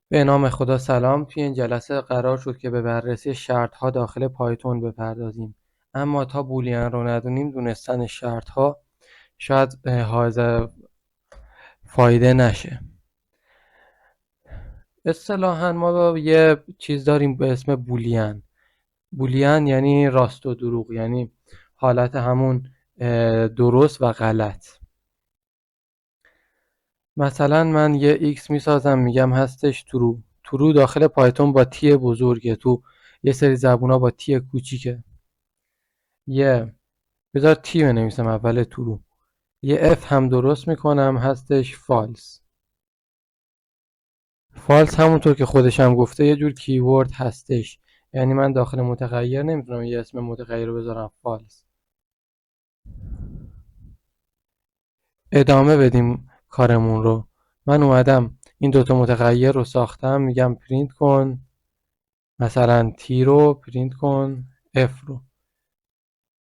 به نام خدا سلام. توی این جلسه قرار شد که به بررسی شرط‌ها داخل پایتون بپردازیم. اما تا بولیان رو ندونیم دونستن شرط‌ها شاید حائز فایده نشه. اصطلاحاً ما یه چیز داریم به اسم بولیان. بولیان یعنی راست و دروغ، یعنی حالت همون درست و غلط. مثلا من یه x میسازم میگم هستش true. true داخل پایتون با تی بزرگه، تو یه سری زبونا با تی کوچیکه. بذار تی بنویسم اول true. یه f هم درست میکنم هستش false. false همونطور که خودش هم گفته یه جور کیورد هستش، یعنی من داخل متغیر نمیتونم یه اسم متغیر رو بذارم false. ادامه بدیم کارمون رو. من اومدم این دوتا متغیر رو ساختم، میگم پرینت کن مثلا t رو، پرینت کن f رو.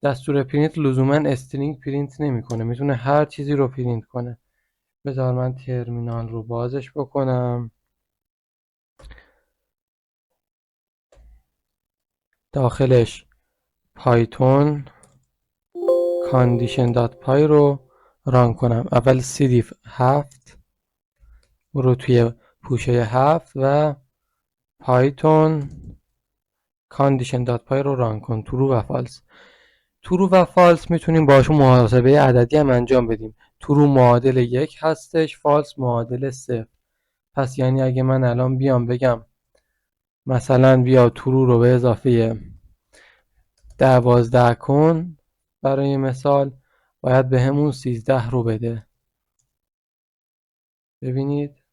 دستور پرینت لزوما استرینگ پرینت نمیکنه، میتونه هر چیزی رو پرینت کنه. بذار من ترمینال رو بازش بکنم. داخلش پایتون condition.py رو ران کنم. اول cd 7 رو توی پوشه 7 و پایتون condition.py رو ران کن. true و false. true و false میتونیم باشون محاسبه عددی هم انجام بدیم. true معادل 1 هستش، false معادل 0. پس یعنی اگه من الان بیام بگم مثلا بیا true رو به اضافه 12 کن، برای مثال باید به همون 13 رو بده. ببینید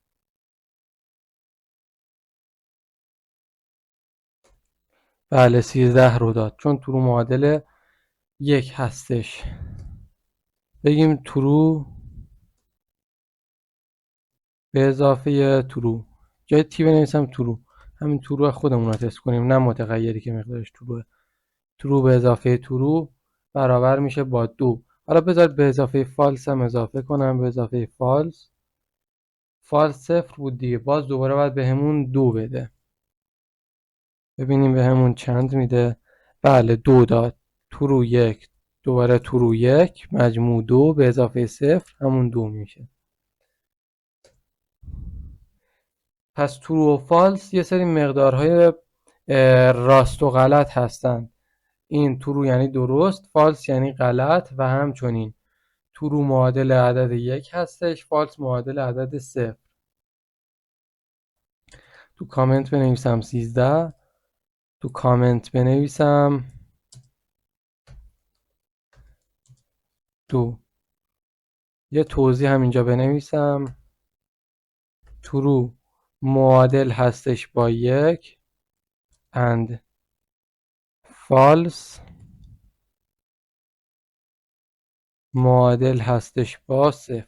بله 13 رو داد، چون true معادل 1 هستش. بگیم true به اضافه true، جای تی بنویسم true. همین true خودمون رو تست کنیم، نه متغیری که مقدارش true. true به اضافه true برابر میشه با 2. حالا بذار به اضافه false هم اضافه کنم. به اضافه false 0 بود دیگه، باز دوباره باید به همون 2 بده. ببینیم به همون چند میده. بله 2 داد. true 1 دوباره true 1 مجموع 2 به اضافه 0 همون 2 میشه. پس true و false یه سری مقدارهای راست و غلط هستن. این true یعنی درست، false یعنی غلط و همچنین true معادل عدد 1 هستش، false معادل عدد 0. تو کامنت بنویسم 13، تو کامنت بنویسم 2. یه توضیح هم اینجا بنویسم. true معادل هستش با 1 and false معادل هستش با 0.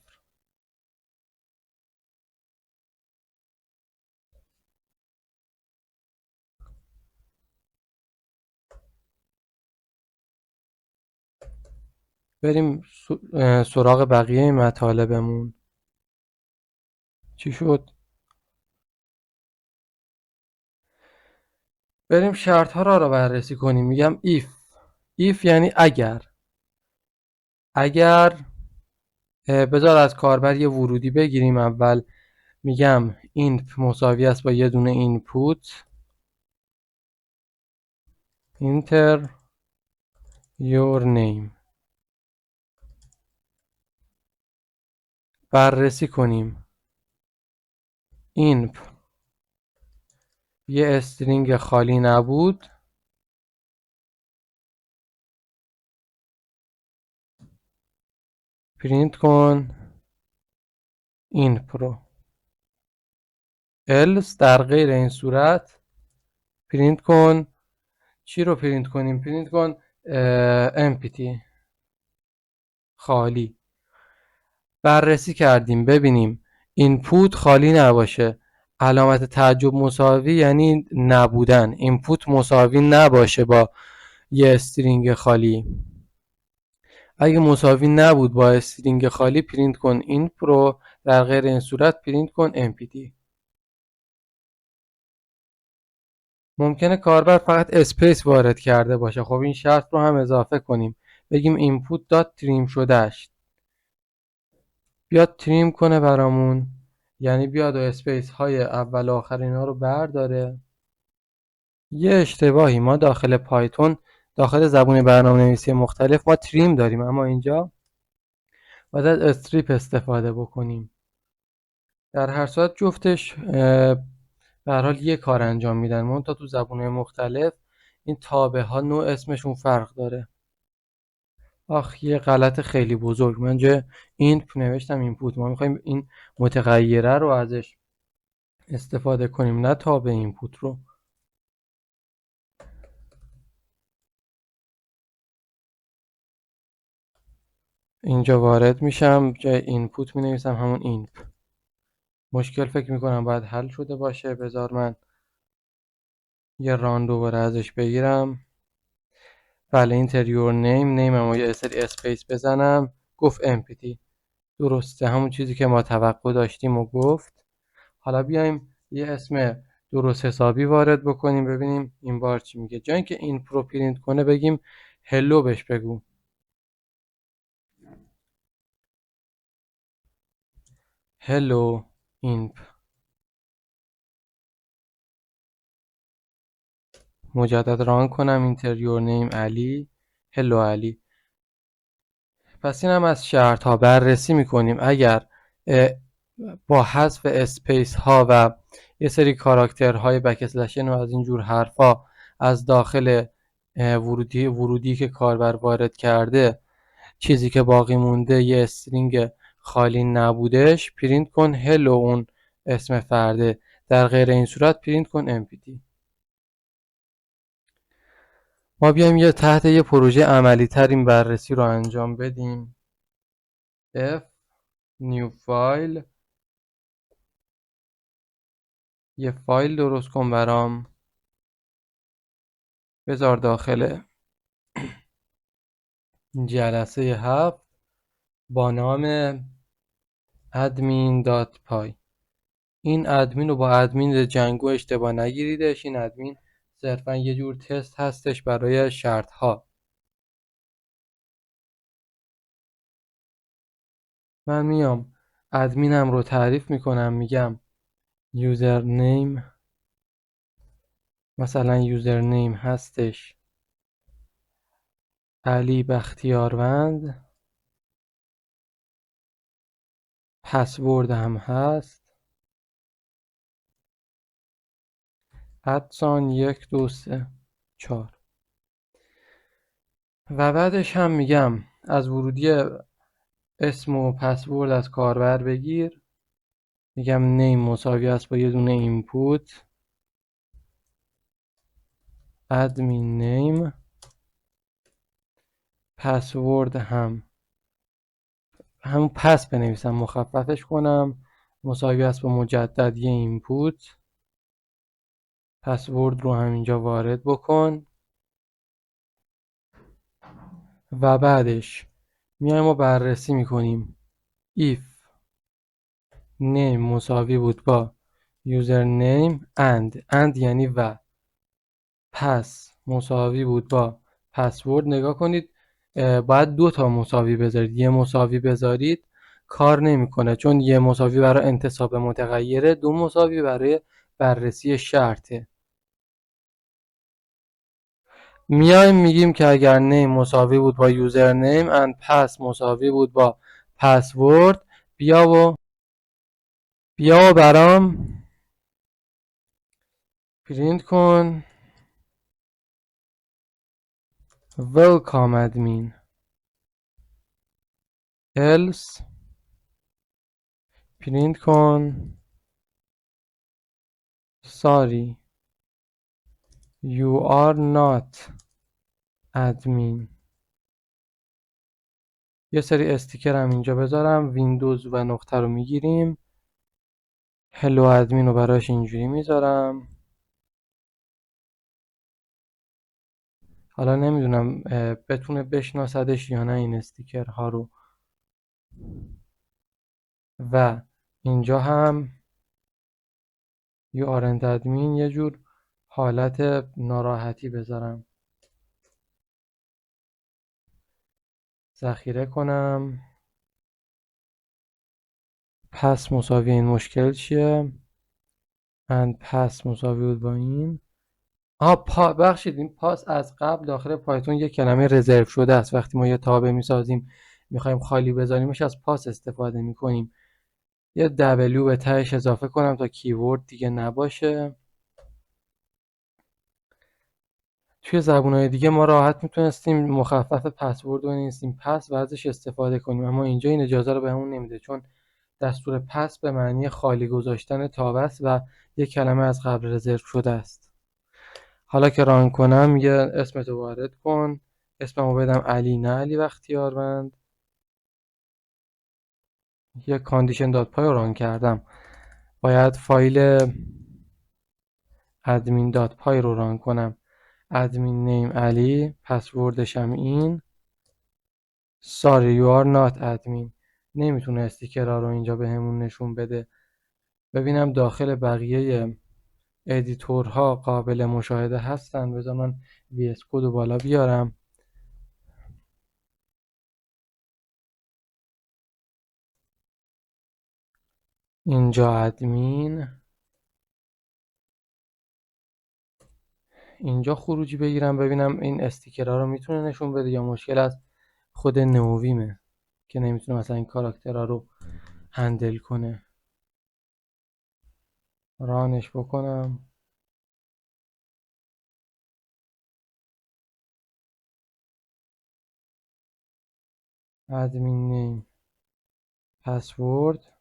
بریم سراغ بقیه مطالبمون. چی شد؟ بریم شرط ها را بررسی کنیم. میگم if یعنی اگر بذار از کاربر یه ورودی بگیریم. اول میگم این مساوی است با یه دونه اینپوت enter your name. بررسی کنیم. این یه استرینگ خالی نبود، پرینت کن این پرو. else در غیر این صورت پرینت کن. چی رو پرینت کنیم؟ پرینت کن empty، خالی. بررسی کردیم ببینیم اینپوت خالی نباشه، علامت تعجب مساوی یعنی نبودن. اینپوت مساوی نباشه با یه استرینگ خالی. اگه مساوی نبود با استرینگ خالی پرینت کن این پرو، در غیر این صورت پرینت کن empty. ممکنه کاربر فقط اسپیس وارد کرده باشه. خب این شرط رو هم اضافه کنیم، بگیم اینپوت دات تریم شدهش بیاد تریم کنه برامون، یعنی بیاد و اسپیس های اول و آخر اینا رو برداره. یه اشتباهی، ما داخل پایتون، داخل زبون برنامه‌نویسی مختلف ما تریم داریم، اما اینجا باید از استریپ استفاده بکنیم. در هر صورت جفتش به هر حال یه کار انجام میدن، منتها تو زبون‌های مختلف این تابع ها نوع اسمشون فرق داره. آخ یه غلط خیلی بزرگ، من جای این نوشتم اینپوت. ما میخوایم این متغیره رو ازش استفاده کنیم، نه تابع اینپوت رو. اینجا وارد میشم، جای اینپوت می نویسم همون اینپ. مشکل فکر میکنم باید حل شده باشه. بذار من یه ران دوباره ازش بگیرم. بله اینتریور نیم اما یه سری اسپیس بزنم، گفت امپتی. درسته، همون چیزی که ما توقع داشتیم و گفت. حالا بیایم یه اسم درست حسابی وارد بکنیم ببینیم این بار چی میگه. جای اینکه این پرو پرینت کنه بگیم هلو بهش بگو. هلو اینپ. مجدد ران کنم اینتریور نیم علی، هلو علی. پس این هم از شرط ها بررسی میکنیم. اگر با حذف اسپیس ها و یه سری کاراکترهای بکسلشن و از اینجور حرفا از داخل ورودی که کاربر وارد کرده چیزی که باقی مونده یه استرینگ خالی نبودش، پرینت کن هلو اون اسم فرده. در غیر این صورت پرینت کن امپتی. ما بیایم یه تحت یه پروژه عملی تر این بررسی رو انجام بدیم. F new file، یه فایل درست کن برام، بذار داخل جلسه 7 با نام admin.py. این ادمین رو با ادمین جنگو اشتباه نگیریدش. این ادمین صرفا یه جور تست هستش برای شرط ها. من میام ادمینم رو تعریف میکنم، میگم یوزر نیم، مثلا یوزر نیم هستش علی بختیاروند، پسورد هم هست ادسان 1 2 3 4. و بعدش هم میگم از ورودی اسم و پسورد از کاربر بگیر. میگم نیم مساوی است با یه دونه اینپوت ادمین نیم، پسورد هم همون پس بنویسم مخففش کنم، مساوی است با مجدد یه اینپوت. پسورد رو همینجا وارد بکن و بعدش میایم و بررسی میکنیم. if name مساوی بود با username and یعنی و پس مساوی بود با پسورد. نگاه کنید باید 2 تا مساوی بذارید. یه مساوی بذارید کار نمیکنه، چون یه مساوی برای انتصاب متغیره، 2 مساوی برای بررسی شرطه. میایم میگیم که اگر نیم مساوی بود با یوزر نیم and پس مساوی بود با پسورد، بیا و برام پرینت کن welcome admin else پرینت کن sorry you are not admin. یه سری استیکر هم اینجا بذارم، ویندوز و نقطه رو میگیریم، هلو ادمین رو براش اینجوری میذارم. حالا نمیدونم بتونه بشناسدش یا نه این استیکر ها رو. و اینجا هم you aren't admin یه جور حالت ناراحتی بذارم، ذخیره کنم. پس مساوی این مشکل چیه؟ and پس مساوی بود با این. بخشید این پاس از قبل داخل پایتون یک کلمه رزرو شده است. وقتی ما یه تابع میسازیم میخوایم خالی بذاریمش از پاس استفاده میکنیم. یه W به تهش اضافه کنم تا کیورد دیگه نباشه. توی زبونهای دیگه ما راحت میتونستیم مخفف پسورد رو بنویسیم پس و ازش استفاده کنیم، اما اینجا این اجازه رو بهمون نمیده، چون دستور پس به معنی خالی گذاشتن تابع است و یک کلمه از قبل رزرو شده است. حالا که ران کنم یه اسمتو وارد کن. اسممو بدم علی، نه علی بختیاروند. یه کاندیشن دات پای رو ران کردم. باید فایل admin دات پای رو ران کنم. admin name علی، پسوردش هم این. sorry you are not admin. نمیتونه استیکرها رو اینجا بهمون نشون بده. ببینم داخل بقیه ادیتورها قابل مشاهده هستن. بذار من VS کد رو بالا بیارم. اینجا ادمین، اینجا خروجی بگیرم ببینم این استیکرها رو میتونه نشون بده یا مشکل از خود نوویمه که نمیتونه مثلا این کاراکترها رو هندل کنه. رانش بکنم. ادمین نیم، پسورد.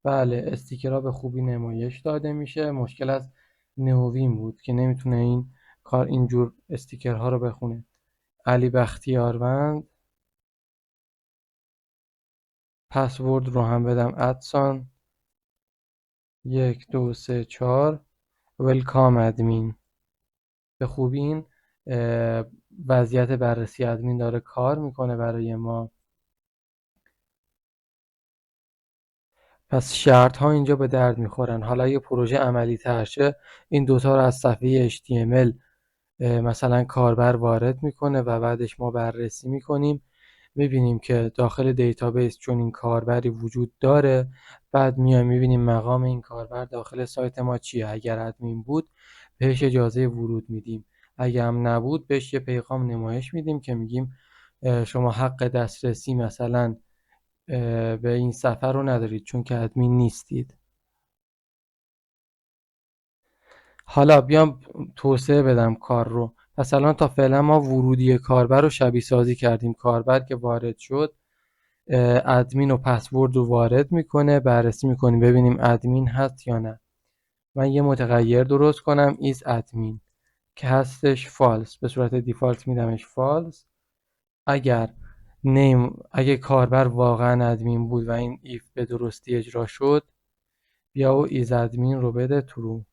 بله استیکرها به خوبی نمایش داده میشه. مشکل از نوویم بود که نمیتونه این کار اینجور استیکرها رو بخونه. علی بختیاروند. پسورد رو هم بدم ادسان 1 2 3 4 ویلکام ادمین. به خوبی این وضعیت بررسی ادمین داره کار میکنه برای ما. پس شرط ها اینجا به درد میخورن. حالا یه پروژه عملی تر شه این دوتا رو از صفحه HTML مثلا کاربر وارد میکنه و بعدش ما بررسی میکنیم، میبینیم که داخل دیتابیس چون این کاربری وجود داره. بعد میایم میبینیم مقام این کاربر داخل سایت ما چیه. اگر ادمین بود بهش اجازه ورود میدیم، اگر هم نبود بهش یه پیغام نمایش میدیم که میگیم شما حق دسترسی مثلا به این صفحه رو ندارید چون که ادمین نیستید. حالا بیام توسعه بدم کار رو. پس الان تا فعلا ما ورودی کاربر رو شبیه سازی کردیم. کاربر که وارد شد ادمین و پسورد رو وارد میکنه، بررسی میکنیم ببینیم ادمین هست یا نه. من یه متغیر درست کنم is admin که هستش فالس، به صورت دیفالت میدمش فالس. اگه کاربر واقعا ادمین بود و این ایف به درستی اجرا شد بیا و is admin رو بده true.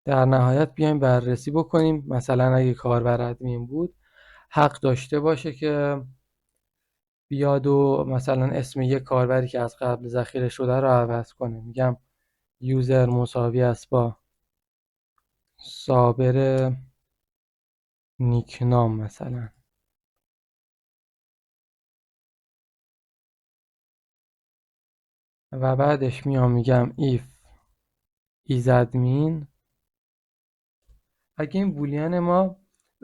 در نهایت بیایم بررسی بکنیم مثلا اگه کاربر ادمین بود حق داشته باشه که بیاد و مثلا اسم یک کاربری که از قبل ذخیره شده رو عوض کنه. میگم یوزر مساوی است با صابر نیکنام مثلا و بعدش میام میگم if is admin.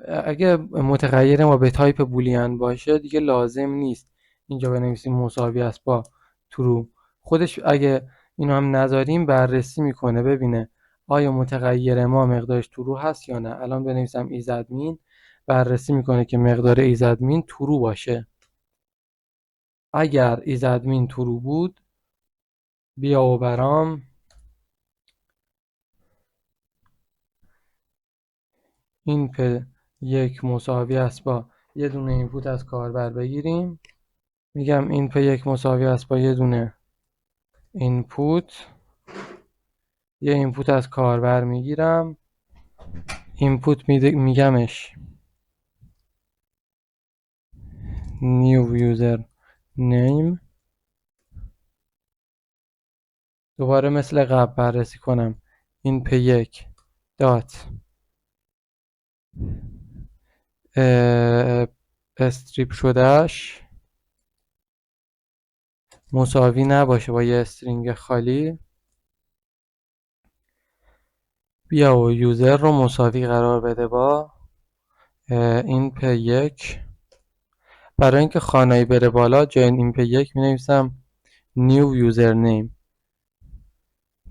اگه متغیر ما به تایپ بولیان باشه دیگه لازم نیست اینجا بنویسیم مساوی است با true. خودش اگه اینو هم نذاریم بررسی میکنه ببینه آیا متغیر ما مقدارش true هست یا نه. الان بنویسم is admin، بررسی میکنه که مقدار is admin true باشه. اگر is admin true بود بیا و برام این یک مساوی است با یه دونه اینپوت از کاربر بگیریم. میگم این یک مساوی است با یه دونه اینپوت. یه اینپوت از کاربر میگیرم، اینپوت میگمش new user name دوباره مثل قبل بررسی کنم. این p1 دات استریپ شدهش مساوی نباشه با یه استرینگ خالی، بیا و یوزر رو مساوی قرار بده با این p1. برای اینکه خانایی بره بالا جای این p1 می نویسم نیو یوزر نیم.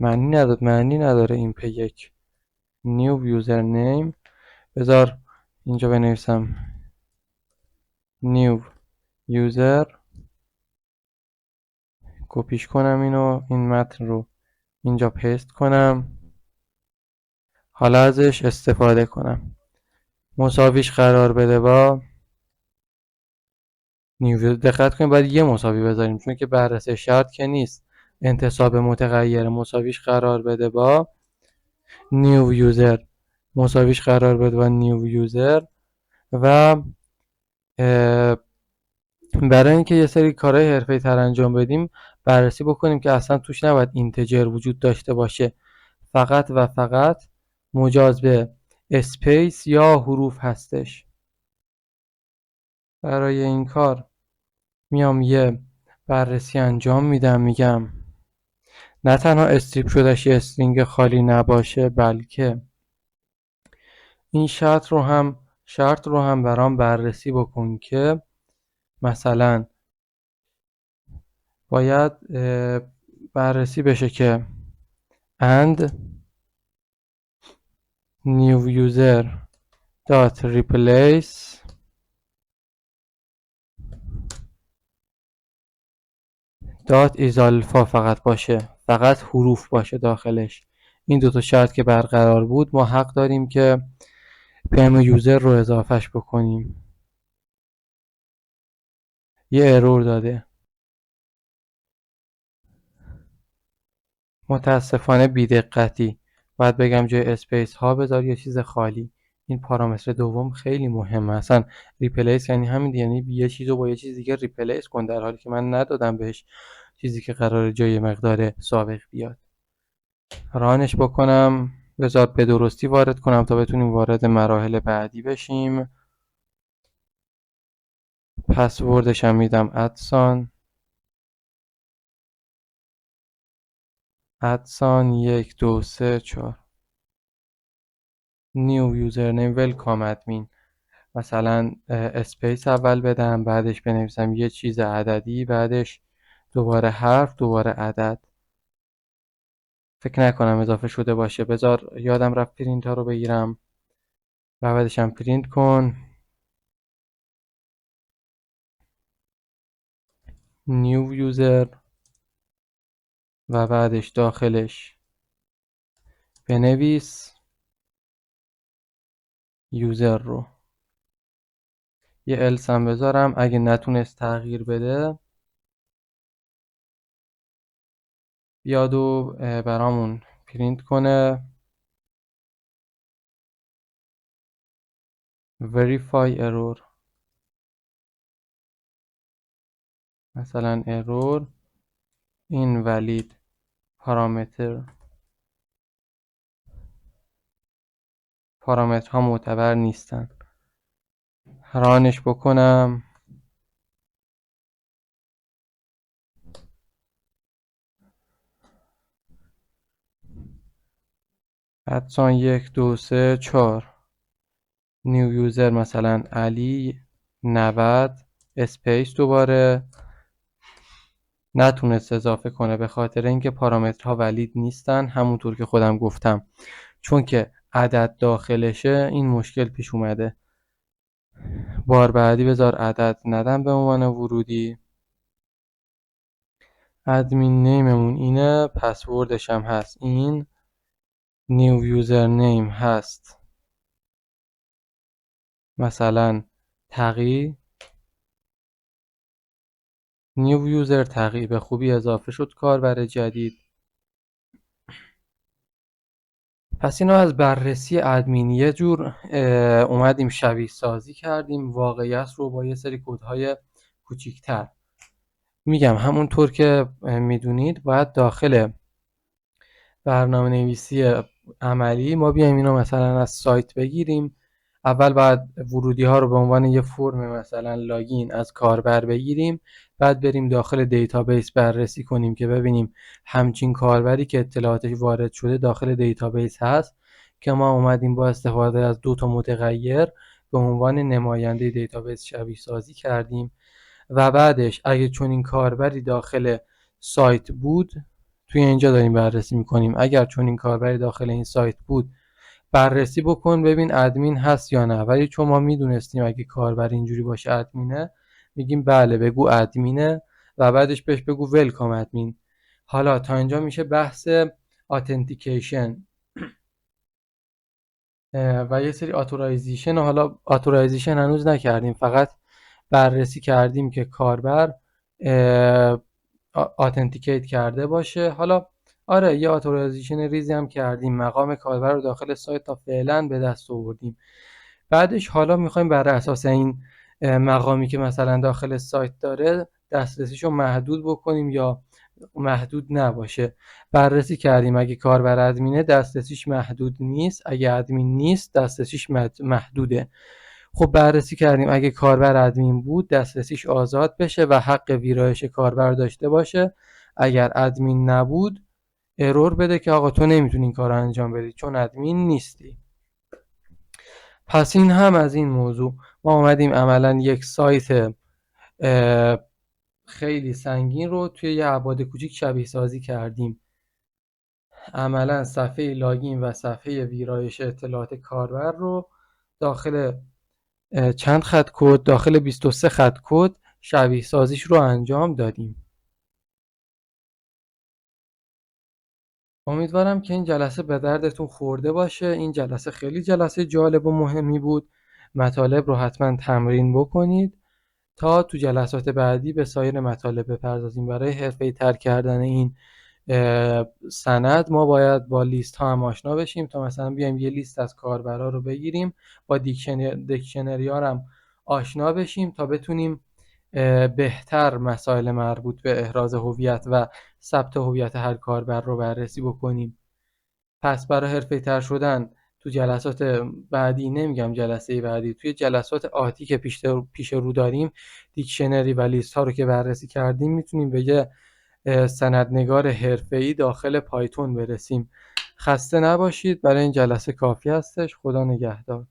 معنی نداره این p1 نیو یوزر نیم. بذار اینجا بنویسم نیو یوزر، کپیش کنم اینو، این متن رو اینجا پیست کنم، حالا ازش استفاده کنم. مساویش قرار بده با نیو. دقت کنید باید یه مساوی بذاریم چون که بررسی شرط که نیست، انتصاب متغیر. مساویش قرار بده با نیو یوزر، مساویش قرار بده با نیو یوزر. و برای اینکه یه سری کارهای حرفه‌ای تر انجام بدیم بررسی بکنیم که اصلا توش نباید اینتجر وجود داشته باشه، فقط و فقط مجاز به اسپیس یا حروف هستش. برای این کار میام یه بررسی انجام میدم، میگم نه تنها استریپ شدهش یه استرینگ خالی نباشه، بلکه این شرط رو هم برام بررسی بکن که مثلا باید بررسی بشه که and new user dot replace dot is alpha فقط باشه، فقط حروف باشه داخلش. این دوتا شرط که برقرار بود ما حق داریم که پم یوزر رو اضافهش بکنیم. یه ارور داده، متاسفانه بی‌دقتی. باید بگم جای اسپیس ها بذار یه چیز خالی. این پارامتر دوم خیلی مهمه. اصلا ریپلیس یعنی همین، یعنی یه چیز رو با یه چیز دیگه ریپلیس کن، در حالی که من ندادم بهش چیزی که قراره جای مقدار سابق بیاد. رانش بکنم، بذار به درستی وارد کنم تا بتونیم وارد مراحل بعدی بشیم. پسوردش هم میدم ادسان 1 2 3 4 نیو یوزرنیم ویلکام ادمین. مثلا اسپیس اول بدم، بعدش بنویسم یه چیز عددی، بعدش دوباره حرف، دوباره عدد. فکر نکنم اضافه شده باشه. بذار یادم رفت پرینت ها رو بگیرم و بعدش هم پرینت کن نیو یوزر و بعدش داخلش بنویس یوزر رو. یه الس هم بذارم اگه نتونست تغییر بده بیاد و برامون پرینت کنه verify error. مثلا error invalid پارامترها معتبر نیستن. رانش بکنم، ادسان 1 2 3 4 نیو یوزر مثلا علی 90 اسپیس، دوباره نتونست اضافه کنه به خاطر اینکه پارامترها ولید نیستن. همونطور که خودم گفتم چون که عدد داخلشه این مشکل پیش اومده. بار بعدی بذار عدد ندم به عنوان ورودی. ادمین نیممون اینه، پسوردش هم هست این، نیو یوزر نیم هست مثلا تقی، نیو یوزر تقی. به خوبی اضافه شد کاربر جدید. پس اینو از بررسی ادمین یه جور اومدیم شبیه سازی کردیم واقعیت رو با یه سری کدهای کوچیکتر. میگم همونطور که میدونید باید داخل برنامه نویسی عملی ما بیایم اینو مثلا از سایت بگیریم. اول باید ورودی ها رو به عنوان یه فرم مثلا لاگین از کاربر بگیریم، بعد بریم داخل دیتابیس بررسی کنیم که ببینیم همچین کاربری که اطلاعاتش وارد شده داخل دیتابیس هست، که ما اومدیم با استفاده از 2 تا متغیر به عنوان نماینده دیتابیس شبیه سازی کردیم. و بعدش اگه چنین کاربری داخل سایت بود، توی اینجا داریم بررسی میکنیم، اگر چنین کاربری داخل این سایت بود بررسی بکن ببین ادمین هست یا نه. ولی چون ما میدونستیم اگه کاربر اینجوری باشه ادمینه، میگیم بله بگو ادمینه و بعدش بهش بگو ولکام ادمین. حالا تا اینجا میشه بحث اتنتیکیشن و یه سری اتورایزیشن. حالا اتورایزیشن هنوز نکردیم، فقط بررسی کردیم که کاربر اتنتیکیت کرده باشه. حالا آره یه اتورایزیشن ریزی هم کردیم، مقام کاربر رو داخل سایت تا فعلا به دست آوردیم. بعدش حالا میخوایم بر اساس این مقامی که مثلا داخل سایت داره دسترسیشو محدود بکنیم یا محدود نباشه. بررسی کردیم اگه کاربر ادمینه دسترسیش محدود نیست، اگه ادمین نیست دسترسیش محدوده. خب بررسی کردیم اگه کاربر ادمین بود دسترسیش آزاد بشه و حق ویرایش کاربر داشته باشه، اگر ادمین نبود ارور بده که آقا تو نمیتونی این کار رو انجام بدی چون ادمین نیستی. پس این هم از این موضوع. ما اومدیم عملا یک سایت خیلی سنگین رو توی یه ابعاد کوچیک شبیه سازی کردیم. عملا صفحه لاگین و صفحه ویرایش اطلاعات کاربر رو داخل چند خط کد، داخل 23 خط کد شبیه سازیش رو انجام دادیم. امیدوارم که این جلسه به دردتون خورده باشه. این جلسه خیلی جلسه جالب و مهمی بود. مطالب رو حتما تمرین بکنید تا تو جلسات بعدی به سایر مطالب بپردازیم. برای حرفه‌ای تر کردن این سند ما باید با لیست ها هم آشنا بشیم، تا مثلا بیایم یه لیست از کاربرا رو بگیریم، با دیکشنری ها هم آشنا بشیم تا بتونیم بهتر مسائل مربوط به احراز هویت و ثبت هویت هر کاربر رو بررسی بکنیم. پس برای حرفه‌ای تر شدن تو جلسات بعدی، نمیگم جلسه بعدی، توی جلسات آتی که پیش رو داریم، دیکشنری و لیست ها رو که بررسی کردیم میتونیم به یه سندنگار حرفه‌ای داخل پایتون برسیم. خسته نباشید. برای این جلسه کافی هستش. خدا نگهدار.